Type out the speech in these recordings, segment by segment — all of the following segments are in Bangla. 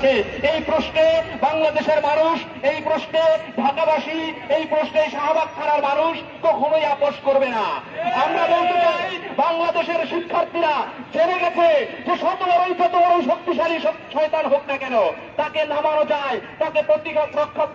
যাচ্ছে। এই প্রশ্নে বাংলাদেশের মানুষ, এই প্রশ্নে ঢাকাবাসী, এই প্রশ্নে শাহবাগ থানার মানুষ কখনোই আপোষ করবে না। আমরা বলতে চাই, বাংলাদেশের শিক্ষার্থীরা জেনে গেছে যে যত বড় শক্তিশালী শয়তান হোক না কেন, তাকে নামানো যায়, তাকে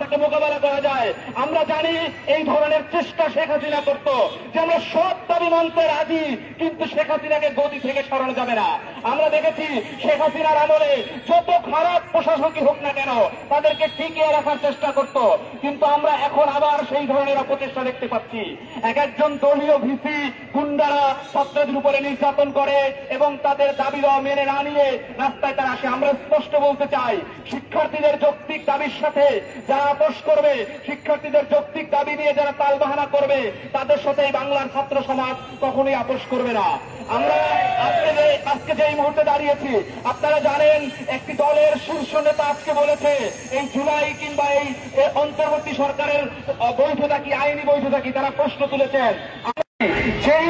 তাকে মোকাবেলা করা যায়। আমরা জানি এই ধরনের চেষ্টা শেখ হাসিনা করত, যে আমরা সব দাবি মানতে রাজি, কিন্তু শেখ হাসিনাকে গদি থেকে সরানো যাবে না। আমরা দেখেছি শেখ হাসিনার আমলে যত খারাপ প্রশাসকই হোক না কেন, তাদেরকে টিকিয়ে রাখার চেষ্টা করত, কিন্তু আমরা এখন আবার সেই ধরনের অপচেষ্টা দেখতে পাচ্ছি। এক একজন দলীয় ভিসি গুন্ডারা ছাত্রদের উপরে নির্যাতন করে এবং তাদের দাবি দেওয়া মেনে না নিয়ে রাস্তায় তারা আসে। আমরা স্পষ্ট বলতে চাই, শিক্ষার্থীদের যৌক্তিক দাবির সাথে যারা আপোষ করবে, শিক্ষার্থীদের যৌক্তিক দাবি নিয়ে যারা তালবাহানা করবে, তাদের সাথে এই বাংলার ছাত্র সমাজ কখনোই আপোষ করবে না। আমরা আজকে যে এই মুহূর্তে দাঁড়িয়েছি, আপনারা জানেন একটি দলের শীর্ষ নেতা আজকে বলেছে এই জুলাই কিংবা এই অন্তর্বর্তী সরকারের বৈধতা কি, আইনি বৈধতা কি, তারা প্রশ্ন তুলেছেন। সেই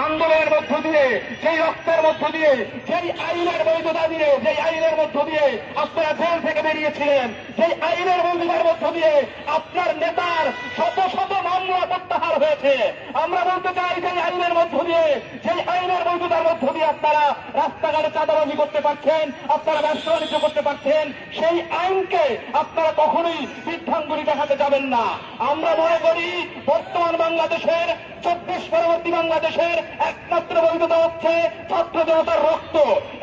আন্দোলনের মধ্য দিয়ে, সেই রক্তের মধ্য দিয়ে, সেই আইনের বৈধতা দিয়ে, যেই আইনের মধ্য দিয়ে আপনারা জেল থেকে বেরিয়েছিলেন, সেই আইনের বৈধতার মধ্য দিয়ে আপনার নেতার শত শত মামলা প্রত্যাহার হয়েছে। আমরা বলতে চাই, সেই আইনের মধ্য দিয়ে, সেই আইনের বৈধতার মধ্য দিয়ে আপনারা রাস্তাঘাটে চাঁদাবাজি করতে পারছেন, আপনারা ব্যবসা বাণিজ্য করতে পারছেন, সেই আইনকে আপনারা কখনোই বৃদ্ধাঙ্গুলি দেখাতে যাবেন না। আমরা মনে করি বর্তমান বাংলাদেশের 24 পরবর্তী বাংলাদেশের একমাত্র বৈধতা হচ্ছে ছাত্র জনতার রক্ত,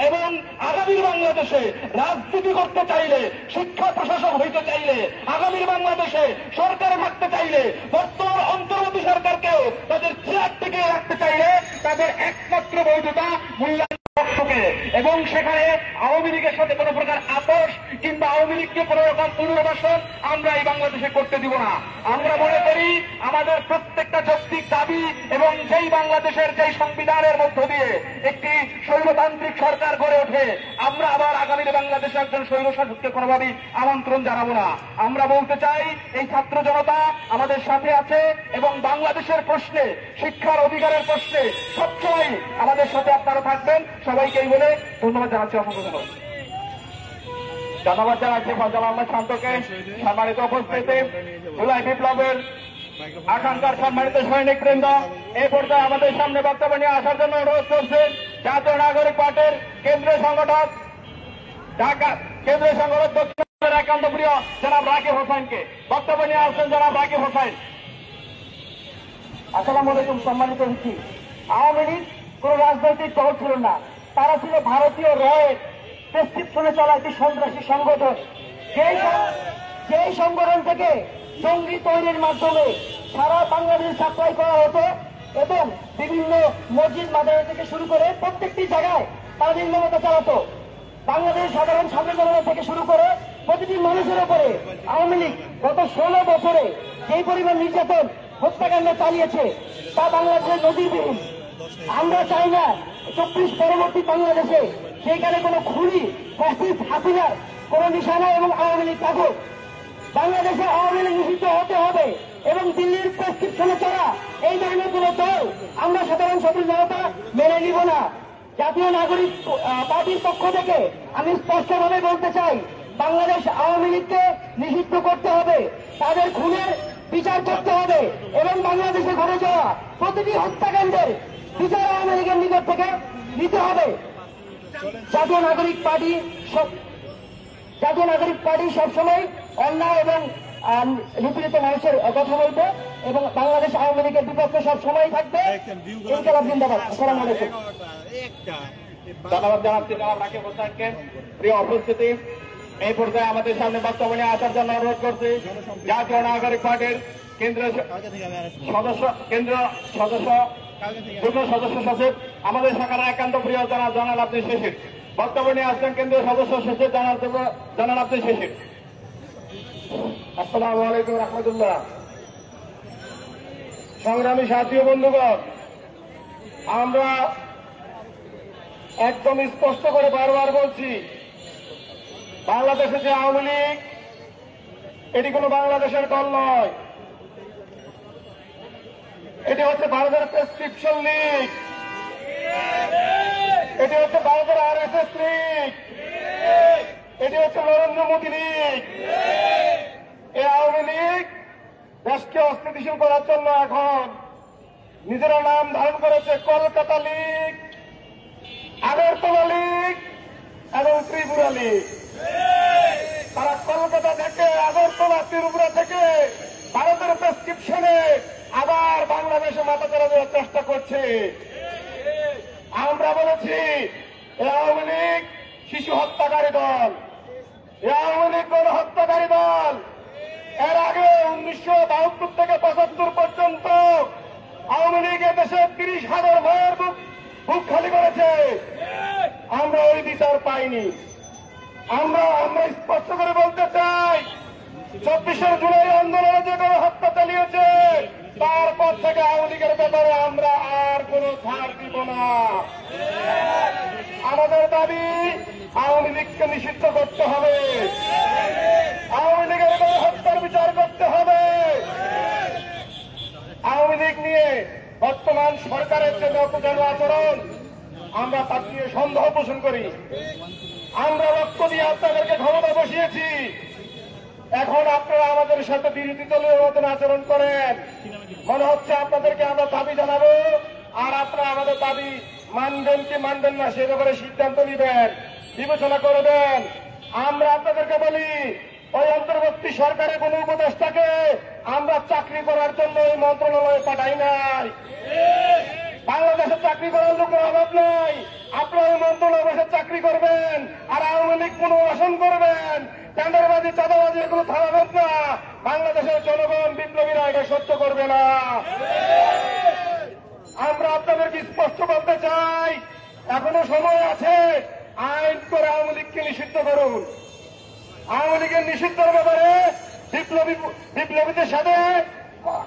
এবং আগামীর বাংলাদেশে রাজনীতি করতে চাইলে, শিক্ষা প্রশাসক হইতে চাইলে, আগামীর বাংলাদেশে সরকারে থাকতে চাইলে, বর্তমান অন্তর্বর্তী সরকারকেও তাদের চেয়ার থেকে রাখতে চাইলে তাদের একমাত্র বৈধতা মূল্যায়ন রক্তকে, এবং সেখানে আওয়ামী লীগের সাথে কোন প্রকার আপোষ কিংবা আওয়ামী লীগকে কোন রকম পুনর্বাসন আমরা এই বাংলাদেশে করতে দিব না। আমরা মনে করি আমাদের প্রত্যেকটা যৌক্তিক দাবি এবং যেই বাংলাদেশের যেই সংবিধানের মধ্য দিয়ে একটি স্বৈরতান্ত্রিক সরকার গড়ে ওঠে, আমরা আবার আগামীর বাংলাদেশে একজন স্বৈরশাসককে কোনোভাবেই আমন্ত্রণ জানাবো না। আমরা বলতে চাই, এই ছাত্র জনতা আমাদের সাথে আছে এবং বাংলাদেশের প্রশ্নে, শিক্ষার অধিকারের প্রশ্নে সবসময় আমাদের সাথে আপনারা থাকবেন। সবাইকেই বলে ধন্যবাদ জানাচ্ছি, অসংখ্য ধন্যবাদ। ধন্যবাদ জানাচ্ছি ফজল আহমেদ শান্তকে। সম্মানিত উপস্থিতি, জুলাই বিপ্লবের আকাঙ্ক্ষার সম্মানিত সৈনিক বৃন্দ, এই পর্যায়ে আমাদের সামনে বক্তব্য নিয়ে আসার জন্য অনুরোধ করছে জাতীয় নাগরিক পার্টির কেন্দ্রীয় সংগঠক, ঢাকা কেন্দ্রীয় সংগঠক দক্ষিণের একান্ত প্রিয় জনাব রাকিব হোসেনকে। বক্তব্য নিয়ে আসছেন জনাব রাকিব হোসেন। আসসালামু আলাইকুম। সম্মানিত অতিথি, আওয়ামী লীগ কোন রাজনৈতিক দল ছিল না, তারা ছিল ভারতীয় রয়ের প্রেসক্রিপশনে চলা একটি সন্ত্রাসী সংগঠন। যেই সংগঠন থেকে জঙ্গি তৈরির মাধ্যমে সারা বাংলাদেশ সাপ্লাই করা হতো এবং বিভিন্ন মসজিদ মাদ্রাসা থেকে শুরু করে প্রত্যেকটি জায়গায় তারা নির্মমতা চালাতো। বাংলাদেশ সাধারণ ছাত্র জনতা থেকে শুরু করে প্রতিটি মানুষের উপরে আওয়ামী লীগ গত 16 বছরে যেই পরিমাণ নির্যাতন, হত্যাকাণ্ড চালিয়েছে তা বাংলাদেশের নজিরবিহীন। আমরা চাই না 24 পরবর্তী বাংলাদেশে সেইখানে কোনো খুনি ফ্যাসিস্ট হাসিনার কোন নিশানা এবং আওয়ামী লীগ থাকুক। বাংলাদেশে আওয়ামী লীগ নিষিদ্ধ হতে হবে এবং দিল্লির প্রেসক্রিপশনে চলা এই ধরনের কোন দল আমরা সাধারণ ছাত্র জনতা মেনে নিব না। জাতীয় নাগরিক পার্টির পক্ষ থেকে আমি স্পষ্টভাবে বলতে চাই, বাংলাদেশ আওয়ামী লীগকে নিষিদ্ধ করতে হবে, তাদের খুনের বিচার করতে হবে এবং বাংলাদেশে ঘটে যাওয়া প্রতিটি হত্যাকাণ্ডের বিচার আওয়ামী লীগের নিকট থেকে নিতে হবে। জাতীয় নাগরিক পার্টি সবসময় অন্যায় এবং নিপীড়িত মানুষের কথা বলবে এবং বাংলাদেশ আওয়ামী লীগের বিপক্ষে সবসময় থাকবে। ইনকালাব জিন্দাবাদ। আসসালামু আলাইকুম। ধন্যবাদ জানাচ্ছি জনাব রাকিব হোসেনকে। প্রিয় উপস্থিতি, এই পর্যায়ে আমাদের সামনে বক্তব্য নিয়ে আসার জন্য অনুরোধ করছি জাতীয় নাগরিক পার্টির কেন্দ্রীয় যুগ্ম সদস্য সচিব, আমাদের সরকারের একান্ত প্রিয় জনাব আব্দুল শিশির। বক্তব্য নিয়ে আসছেন কেন্দ্রীয় সদস্য সচিব জনাব আব্দুল শিশির। আসসালামু আলাইকুম রহমতুল্লাহ। সংগ্রামী সাথী বন্ধুগণ, আমরা একদম স্পষ্ট করে বারবার বলছি, বাংলাদেশে যে আওয়ামী লীগ, এটি কোন বাংলাদেশের দল নয়, এটি হচ্ছে ভারতের প্রেসক্রিপশন লীগ, এটি হচ্ছে ভারতের RSS লীগ। এটি হচ্ছে নরেন্দ্র মোদী লীগ। এই আওয়ামী লীগ দেশকে অস্থিতিশীল করার জন্য এখন নিজেরা নাম ধারণ করেছে কলকাতা লীগ, আগরতলা লীগ এবং ত্রিপুরা লীগ। তারা কলকাতা থেকে, আগরতলা, ত্রিপুরা থেকে ভারতের প্রেসক্রিপশনে আবার বাংলাদেশে মাথাচাড়া দেওয়ার চেষ্টা করছে। আমরা বলেছি এই আওয়ামী লীগ শিশু হত্যাকারী দল, এই আওয়ামী লীগ গণহত্যাকারী দল। এর আগে 1972 থেকে 75 পর্যন্ত আওয়ামী লীগ দেশে 30,000 ভাইয়ের বুক খালি করেছে। আমরা ওই বিচার পাইনি। আমরা স্পষ্ট করে বলতে চাই, 24শে জুলাই আন্দোলনে যে গণহত্যা চালিয়েছে তারপর থেকে আওয়ামী লীগের ব্যাপারে আমরা আর কোন ছাড় দিব না। আমাদের দাবি আওয়ামী লীগকে নিষিদ্ধ করতে হবে, আওয়ামী লীগের গণহত্যার বিচার করতে হবে। আওয়ামী লীগ নিয়ে বর্তমান সরকারের যে অপচার আচরণ, আমরা তার নিয়ে সন্দেহ পোষণ করি। আমরা রক্ত দিয়ে আপনাদেরকে ক্ষমতা বসিয়েছি, এখন আপনারা আমাদের সাথে বিরোধী দলের মতন আচরণ করেন। মনে হচ্ছে আপনাদেরকে আমরা দাবি জানাবো, আর আপনারা আমাদের দাবি মানবেন কি মানবেন না সে ব্যাপারে সিদ্ধান্ত নেবেন, বিবেচনা করবেন। আমরা আপনাদেরকে বলি, ওই অন্তর্বর্তী সরকারের কোন উপদেষ্টাকে আমরা চাকরি করার জন্য এই মন্ত্রণালয়ে পাঠাই নাই। বাংলাদেশে চাকরি করার লোকের অভাব নাই। আপনারা ওই মন্ত্রণালয়ে চাকরি করবেন আর আওয়ামী লীগ পুনর্বাসন করবেন, টেন্ডারবাজি, চাঁদাবাজি এগুলো থামাবেন না। বাংলাদেশের জনগণ, বিপ্লবীরা এটা সহ্য করবে না। আমরা আপনাদেরকে স্পষ্ট করতে চাই, এখনো সময় আছে, আইন করে আওয়ামী লীগকে নিষিদ্ধ করুন। আওয়ামী লীগের নিষিদ্ধের ব্যাপারে বিপ্লবীদের সাথে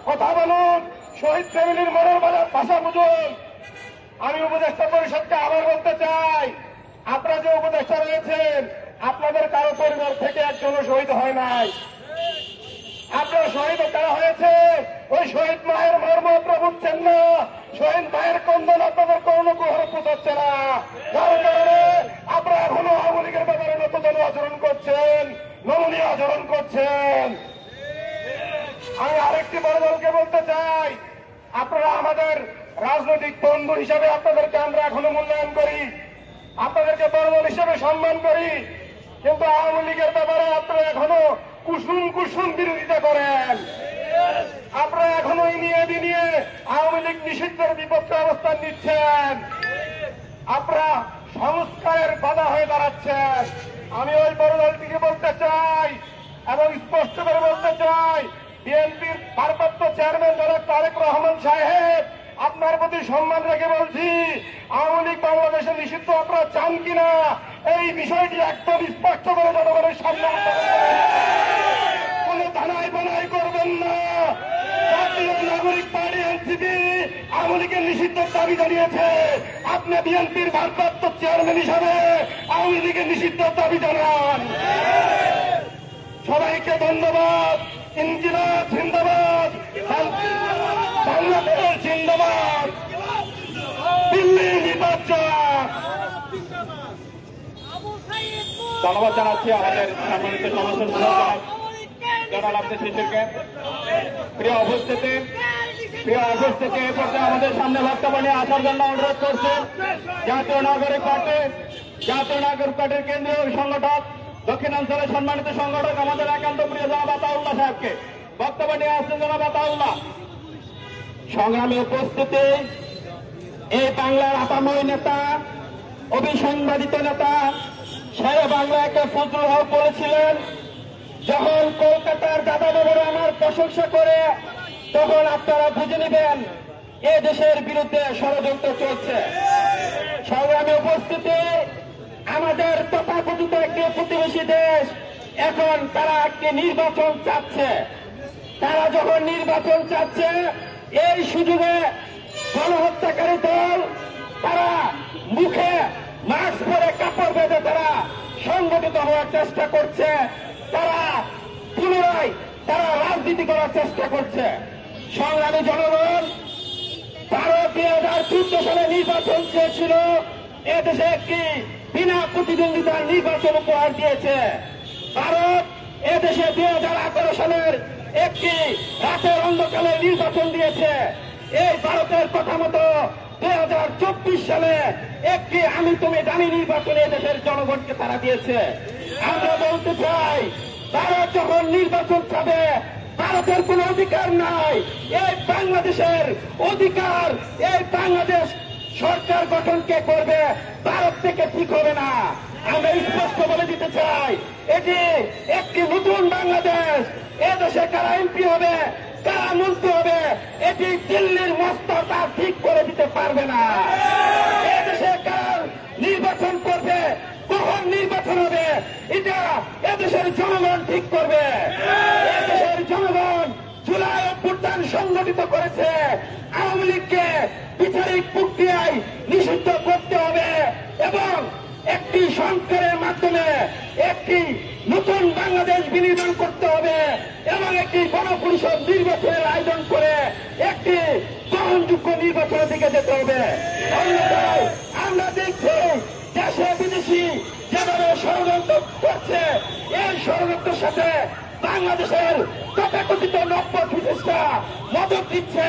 কথা বলুন, শহীদ ফ্যামিলির মনের ভাষা বুঝুন। আমি উপদেষ্টা পরিষদকে আবার বলতে চাই, আপনারা যে উপদেষ্টা রয়েছেন, আপনাদের কারো পরিবার থেকে একজনও শহীদ হয় নাই। আপনারা শহীদ কারা হয়েছে, ওই শহীদ মায়ের মর্ম আপনারা বুঝছেন না, শহীদ মায়ের কন্দন আপনাদের কোনো গ্রহণ পোষাচ্ছে না। যার কারণে আপনারা এখনো আওয়ামী লীগের ব্যাপারে নতুন আচরণ করছেন, নমনীয় আচরণ করছেন। আমি আরেকটি বড় দলকে বলতে চাই, আপনারা আমাদের রাজনৈতিক বন্ধু হিসাবে আপনাদেরকে আমরা এখনো মূল্যায়ন করি, আপনাদেরকে বড় দল হিসেবে সম্মান করি, কিন্তু আওয়ামী লীগের ব্যাপারে আপনারা এখনো কুসুম বিরোধিতা করেন। আপনারা এখনো এই নিয়ে বিনিয়ে আওয়ামী লীগ নিষিদ্ধের বিপক্ষে অবস্থান নিচ্ছেন। আপনারা সংস্কারের বাধা হয়ে দাঁড়াচ্ছেন। আমি ওই বড় দলটিকে বলতে চাই এবং স্পষ্ট করে বলতে চাই, বিএনপির ভারপ্রাপ্ত চেয়ারম্যান জনাব তারেক রহমান সাহেব, আপনার প্রতি সম্মান রেখে বলছি, আওয়ামী লীগ বাংলাদেশে নিষিদ্ধ আপনারা চান কিনা এই বিষয়টি একদম স্পষ্ট করে জনগণের সামনে কোন ধানাই বানাই করবেন না। জাতীয় নাগরিক পার্টি এনসিপি আওয়ামী লীগের নিষিদ্ধের দাবি জানিয়েছে, আপনি বিএনপির ভারপ্রাপ্ত চেয়ারম্যান হিসাবে আওয়ামী লীগের নিষিদ্ধের দাবি জানান। সবাইকে ধন্যবাদ। ইনকিলাব জিন্দাবাদ, বাংলাদেশ জিন্দাবাদ, দিল্লি নির্বাচন। ধন্যবাদ জানাচ্ছি আমাদের সম্মানিত সদস্য জনাব আব্দুল শিশিরকে। প্রিয় উপস্থিতি এ পর্যায়ে আমাদের সামনে বক্তব্য নিয়ে আসার জন্য অনুরোধ করছে জাতীয় নাগরিক পার্টির কেন্দ্রীয় সংগঠক, দক্ষিণাঞ্চলের সম্মানিত সংগঠক আমাদের একান্ত প্রিয় জনাব আতাউল্লাহ সাহেবকে বক্তব্য নিয়ে আসছেন। জনাব আতাউল্লাহ। সংগ্রামী উপস্থিতি, এই বাংলার আপাময় নেতা, অভিসংবাদিত নেতা শেরে বাংলা একে ফজলুল হক বলেছিলেন, যখন কলকাতার দাদা বাবুরা আমার প্রশংসা করে তখন আপনারা বুঝে নেবেন এ দেশের বিরুদ্ধে ষড়যন্ত্র চলছে। সংগ্রামী উপস্থিতি, আমাদের তথাকথিত একটি প্রতিবেশী দেশ এখন তারা একটি নির্বাচন চাচ্ছে। তারা যখন নির্বাচন চাচ্ছে, এই সুযোগে গণহত্যাকারী দল তারা মুখে মাস্ক পরে কাপড় বেঁধে তারা সংগঠিত হওয়ার চেষ্টা করছে, তারা পুনরায় রাজনীতি করার চেষ্টা করছে। সংগ্রামী জনগণ, ভারত 2014 সালে নির্বাচন চেয়েছিল এদেশে একটি বিনা প্রতিদ্বন্দ্বিতার নির্বাচন উপহার দিয়েছে। ভারত এদেশে 2018 সালের একটি রাতের অন্ধকালে নির্বাচন দিয়েছে। এই ভারতের কথা মতো 2024 সালে একটি আমি তুমি দামি নির্বাচনে দেশের জনগণকে তারা দিয়েছে। আমরা বলতে চাই, ভারত যখন নির্বাচন চাবে, ভারতের কোন অধিকার নাই। এই বাংলাদেশের অধিকার, এই বাংলাদেশ সরকার গঠন কে করবে, ভারত থেকে ঠিক হবে না। আমরা স্পষ্ট বলে দিতে চাই, এটি একটি নতুন বাংলাদেশ। এদেশে কারা এমপি হবে, কারা মন্ত্রী হবে, এটি দিল্লির মস্তক তার ঠিক করে দিতে পারবে না। এদেশে কার নির্বাচন করবে, কখন নির্বাচন হবে, এটা এদেশের জনগণ ঠিক করবে। এদেশের জনগণ জুলাই অভ্যুত্থান সংগঠিত করেছে। আওয়ামী লীগকে বিচারিক প্রক্রিয়ায় নিষিদ্ধ করতে হবে এবং একটি সংস্কারের মাধ্যমে একটি নতুন বাংলাদেশ বিনির্মাণ করতে হবে এবং একটি গণপরিষদ নির্বাচনের আয়োজন করে একটি গ্রহণযোগ্য নির্বাচনের দিকে যেতে হবে। অন্যথায় আমরা দেখছি দেশে বিদেশি যেভাবে ষড়যন্ত্র করছে, এই ষড়যন্ত্রের সাথে বাংলাদেশের তথাকথিত নব্য বিশিষ্টা মদত দিচ্ছে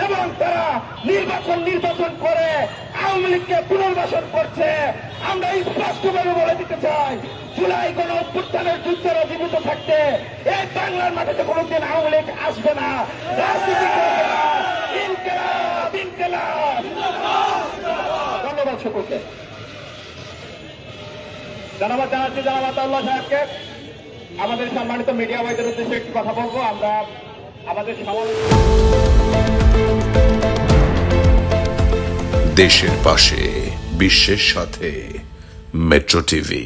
এবং তারা নির্বাচন করে আওয়ামী লীগকে পুনর্বাসন করছে। আমরা স্পষ্টভাবে বলে দিতে চাই, জুলাই গণ অভ্যুত্থানের যুদ্ধের জীবিত থাকতে এই বাংলার মাটিতে কোনোদিন আওয়ামী লীগ আসবে না, রাজনীতি করবে না। ইনকিলাব, ইনকিলাব। ধন্যবাদ সকলকে। ধন্যবাদ জানাচ্ছি জনাব আতাউল্লাহ সাহেবকে। আমাদের সম্মানিত মিডিয়া ভাইদের উদ্দেশ্যে একটি কথা বলবো। আমরা আমাদের দেশের পাশে, বিশ্বের সাথে, মেট্রো টিভি।